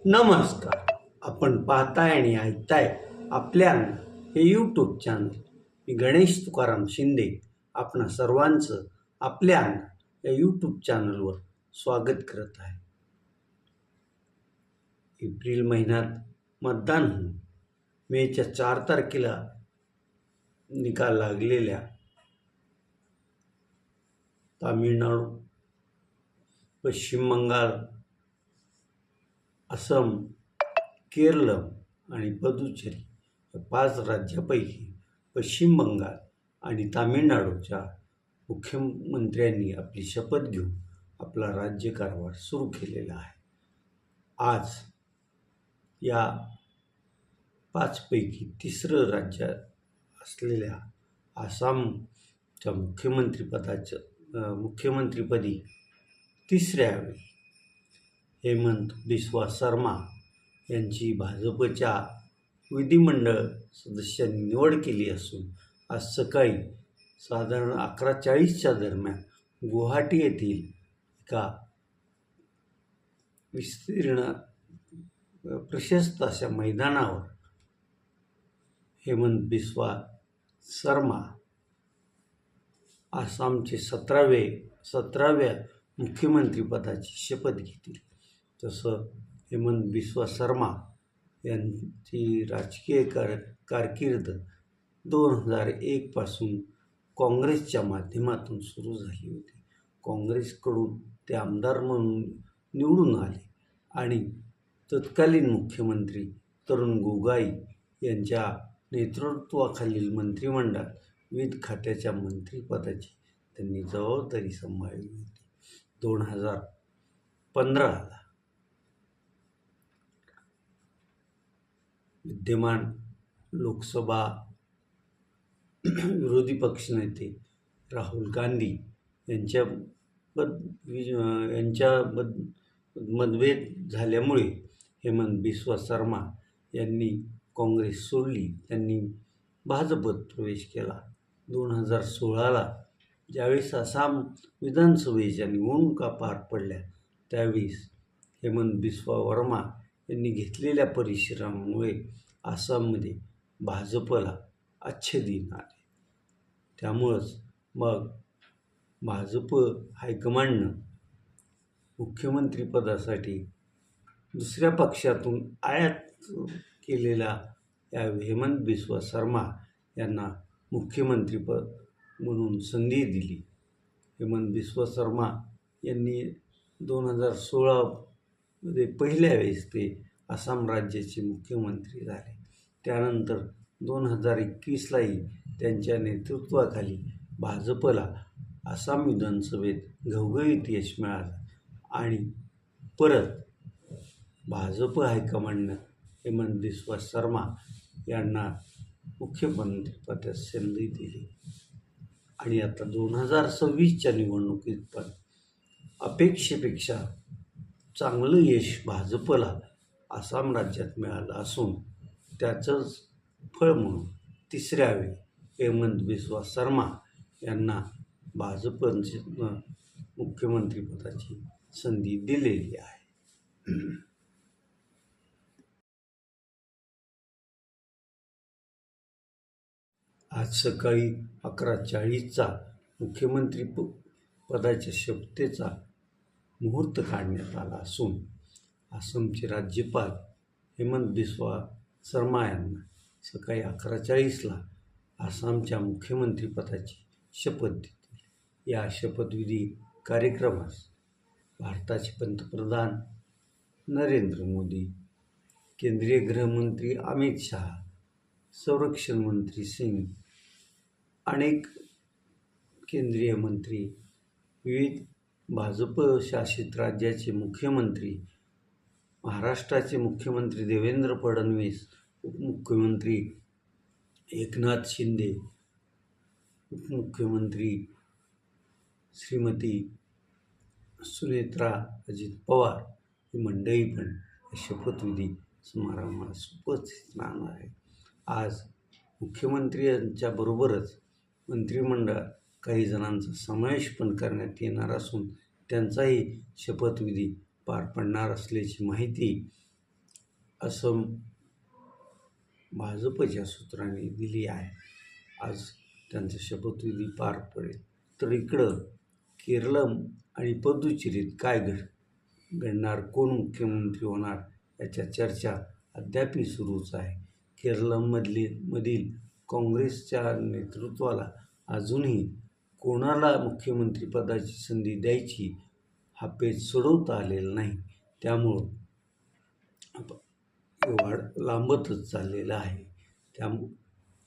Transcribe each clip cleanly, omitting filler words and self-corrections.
नमस्कार. आपण पाहताय आणि ऐकताय आपल्या हे यूट्यूब चॅनल. मी गणेश तुकाराम शिंदे आपणा सर्वांचं आपल्या या यूट्यूब चॅनलवर स्वागत करत आहे. एप्रिल महिन्यात मतदान होऊन मेच्या 4 तारखेला निकाल लागलेल्या तामिळनाडू, पश्चिम बंगाल, असम, केरळ आणि पुदुचेरी या 5 राज्यापैकी पश्चिम बंगाल आणि तामिळनाडूच्या मुख्यमंत्र्यांनी आपली शपथ घेऊन आपला राज्यकारभार सुरू केलेला आहे. आज या 5 पैकी तिसरं राज्य असलेल्या आसामच्या मुख्यमंत्रीपदी तिसऱ्या वेळी हेमंत बिस्वा शर्मा यांची भाजपच्या विधिमंडळ सदस्यांनी निवड केली असून आज सकाळी साधारण 11:40च्या दरम्यान गुवाहाटी येथील एका विस्तीर्ण प्रशस्त अशा मैदानावर हेमंत बिस्वा शर्मा आसामचे 17व्या मुख्यमंत्रीपदाची शपथ घेतील. तसं हेमंत बिस्वा शर्मा यांची राजकीय कारकीर्द 2001 पासून काँग्रेसच्या माध्यमातून सुरू झाली होती. काँग्रेसकडून ते आमदार म्हणून निवडून आले आणि तत्कालीन मुख्यमंत्री तरुण गोगोई यांच्या नेतृत्वाखालील मंत्रिमंडळात विविध खात्याच्या मंत्रिपदाची त्यांनी जबाबदारी सांभाळली होती. 2015ला विद्यमान लोकसभा विरोधी पक्षनेते राहुल गांधी यांच्या मतभेद झाल्यामुळे हेमंत बिस्वा शर्मा यांनी काँग्रेस सोडली. त्यांनी भाजपत प्रवेश केला. 2016ला ज्यावेळेस आसाम विधानसभेच्या निवडणुका पार पडल्या त्यावेळेस हेमंत बिस्वा शर्मा यांनी घेतलेल्या परिश्रमामुळे आसाममध्ये भाजपला अच्छे दिन आले. त्यामुळंच मग भाजप हायकमांडनं मुख्यमंत्रीपदासाठी दुसऱ्या पक्षातून आयात केलेल्या या हेमंत बिस्वा शर्मा यांना मुख्यमंत्रीपद म्हणून संधी दिली. हेमंत बिस्वा शर्मा यांनी 2016मध्ये पहिल्या वेळेस ते आसाम राज्याचे मुख्यमंत्री झाले. त्यानंतर 2021लाही त्यांच्या नेतृत्वाखाली भाजपला आसाम विधानसभेत घवघवीत यश मिळालं आणि परत भाजप हायकमांडनं हेमंत बिस्वा शर्मा यांना मुख्यमंत्रीपदाची संधी दिली आणि आता 2026च्या निवडणुकीत पण अपेक्षेपेक्षा चांगलं यश भाजपला आसाम राज्यात मिळालं असून त्याचंच फळ म्हणून तिसऱ्या वेळी हेमंत बिस्वा शर्मा यांना भाजपचे मुख्यमंत्रीपदाची संधी दिलेली आहे. आज सकाळी 11:40चा मुख्यमंत्री पदाच्या शपथेचा मुहूर्त काढण्यात आला असून आसामचे राज्यपाल हेमंत बिस्वा शर्मा यांना सकाळी 11:40ला आसामच्या मुख्यमंत्रीपदाची शपथ देतील. या शपथविधी कार्यक्रमास भारताचे पंतप्रधान नरेंद्र मोदी, केंद्रीय गृहमंत्री अमित शहा, संरक्षण मंत्री सिंग, अनेक केंद्रीय मंत्री, विविध भाजप शासित राज्याचे मुख्यमंत्री, महाराष्ट्राचे मुख्यमंत्री देवेंद्र फडणवीस, उपमुख्यमंत्री एकनाथ शिंदे, उपमुख्यमंत्री श्रीमती सुनेत्रा अजित पवार ही मंडळी पण शपथविधी समारंभास उपस्थित राहणार आहे. आज मुख्यमंत्र्यांच्या बरोबरच मंत्रिमंडळात काही जणांचा समावेश पण करण्यात येणार असून त्यांचाही शपथविधी पार पडणार असल्याची माहिती असं भाजपच्या सूत्रांनी दिली आहे. आज त्यांचा शपथविधी पार पडेल. तर इकडं केरळम आणि पुदुचेरीत काय घडणार, कोण मुख्यमंत्री होणार याच्या चर्चा अद्याप सुरूच आहे. मधील काँग्रेसच्या नेतृत्वाला अजूनही कोणाला मुख्यमंत्रीपदाची संधी द्यायची हा पेच सोडवता आलेला नाही. त्यामुळं वाढ लांबतच चाललेला आहे.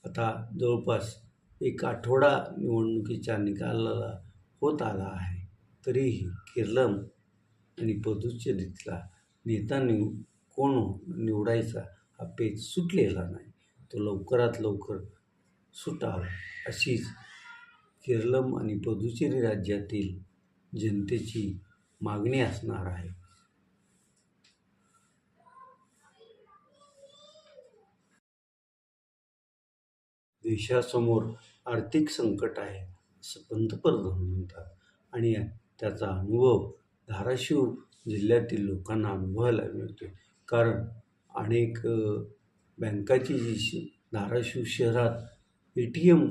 आता जवळपास एक आठवडा निवडणुकीच्या निकालाला होत आला आहे. तरीही केरळम आणि पुदुचेरीतला नेता कोण निवडायचा हा पेच सुटलेला नाही. तो लवकरात लवकर सुटावा अशीच केरळम आणि पुदुचेरी राज्यातील जनतेची मागणी असणार आहे. देशासमोर आर्थिक संकट आहे असं पंतप्रधान म्हणतात आणि त्याचा अनुभव धाराशिव जिल्ह्यातील लोकांना अनुभवायला मिळतो. कारण अनेक बँकाची जी धाराशिव शहरात ATM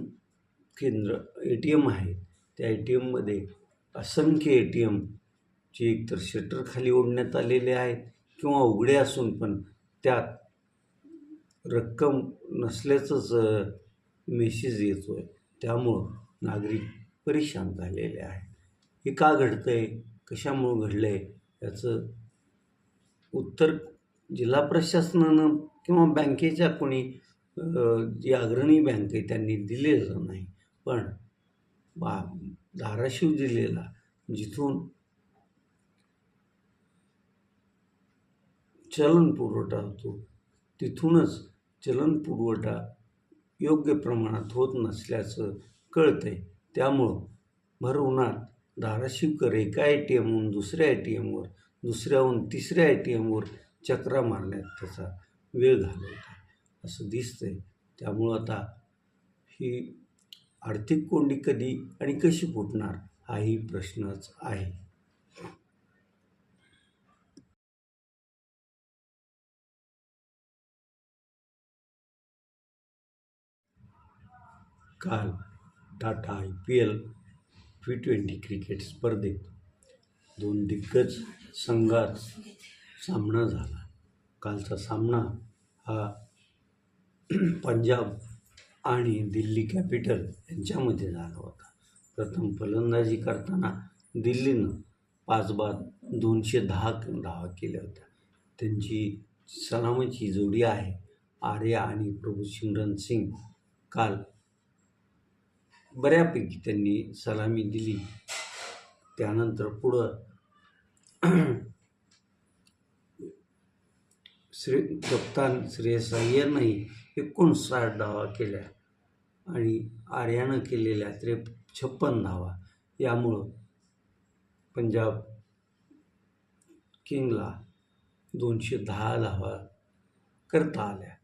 आहेत, त्या ATMमध्ये असंख्य ATMचे एकतर शटर खाली ओढण्यात आलेले आहेत किंवा उघडे असून पण त्यात रक्कम नसल्याचंच मेसेज येतो आहे. त्यामुळं नागरिक परेशान झालेले आहे. हे का घडतं आहे, कशामुळं घडलं आहे याचं उत्तर जिल्हा प्रशासनानं किंवा बँकेच्या कोणी जी अग्रणी बँक आहे त्यांनी दिलेलं नाही. पण धाराशिव जिल्ह्याला जिथून चलन पुरवठा होतो तिथूनच चलन पुरवठा योग्य प्रमाणात होत नसल्याचं कळतं आहे. त्यामुळं भर उन्हात धाराशिवकर एका ATMहून दुसऱ्या ATMवर, दुसऱ्याहून तिसऱ्या ATMवर चक्रा मारण्यात त्याचा वेळ घालवत आहे असं दिसतंय. त्यामुळं आता ही आर्थिक कोंडी कधी आणि कशी फुटणार हाही प्रश्नच आहे. काल टाटा IPL T20 क्रिकेट स्पर्धेत 2 दिग्गज संघात सामना झाला. कालचा सामना हा पंजाब आणि दिल्ली कॅपिटल यांच्यामध्ये झाला होता. प्रथम फलंदाजी करताना दिल्लीनं 5 बाद 210 धावा केल्या होत्या. त्यांची सलामीची जोडी आहे आर्या आणि प्रभुसिमरन सिंग. काल बऱ्यापैकी त्यांनी सलामी दिली. त्यानंतर पुढं कप्तान श्रेयस अय्यरनंही 59 धावा केल्या आणि आर्यानं केलेल्या 56 धावा. यामुळं पंजाब किंगला 210 धावा करता आल्या.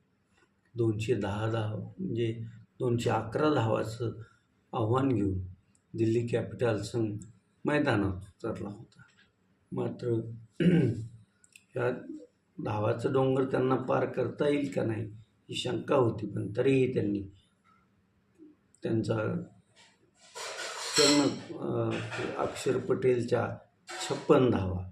210 धावा म्हणजे 211 धावाचं आव्हान घेऊन दिल्ली कॅपिटल संघ मैदानात उतरला होता. मात्र ह्या धावाचं डोंगर त्यांना पार करता येईल का नाही ही शंका होती. पण तरीही त्यांनी त्यांचा अक्षर पटेलच्या 56 धावा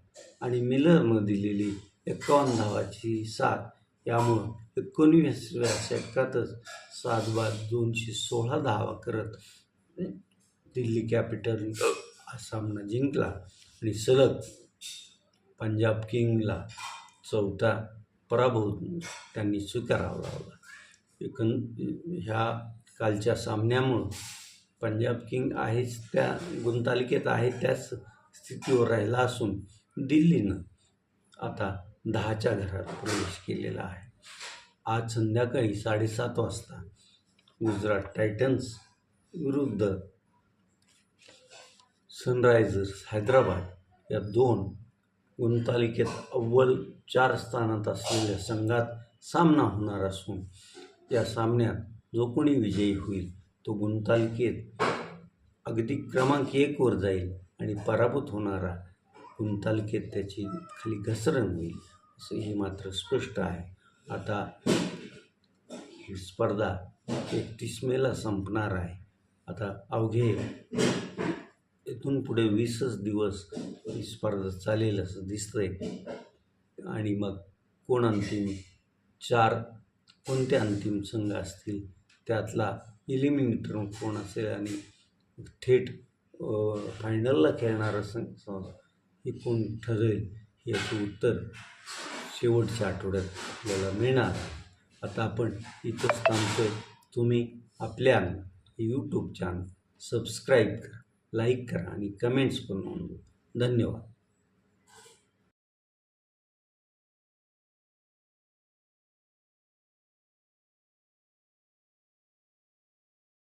आणि मिलरनं दिलेली 51 धावाची साथ, यामुळं 19व्या षटकातच 7 बाद 216 धावा करत दिल्ली कॅपिटल हा सामना जिंकला आणि सलग पंजाब किंगला 4था पराभव त्यांनी स्वीकारावा लावला. ह्या कालच्या सामन्यामुळं पंजाब किंग आहेच त्या गुणतालिकेत आहे त्याच स्थितीवर राहिला असून दिल्लीनं आता 10च्या घरात प्रवेश केलेला आहे. आज संध्याकाळी 7:30 वाजता गुजरात टायटन्स विरुद्ध सनरायझर्स हैदराबाद या 2 गुणतालिकेत अव्वल 4 स्थानात असलेल्या संघात सामना होणार असून या सामन्यात जो कोणी विजयी होईल तो गुणतालिकेत अगदी क्रमांक 1 वर जाईल आणि पराभूत होणारा गुणतालिकेत त्याची खाली घसरण होईल असं हे मात्र स्पष्ट आहे. आता ही स्पर्धा 31 मेला संपणार आहे. आता अवघे इथून पुढे 20च दिवस ही स्पर्धा चालेल असं दिसतंय. आणि मग कोणते अंतिम संघ असतील, त्यातला इलिमिनेटर कोण असेल आणि थेट फायनलला खेळणारा संघ हे कोण ठरेल याचं उत्तर शेवटच्या आठवड्यात आपल्याला मिळणार. आता आपण इथंच थांबतोय. तुम्ही आपल्या यूट्यूब चॅनल सबस्क्राईब करा, लाईक करा आणि कमेंट्स पण नोंदवा. धन्यवाद.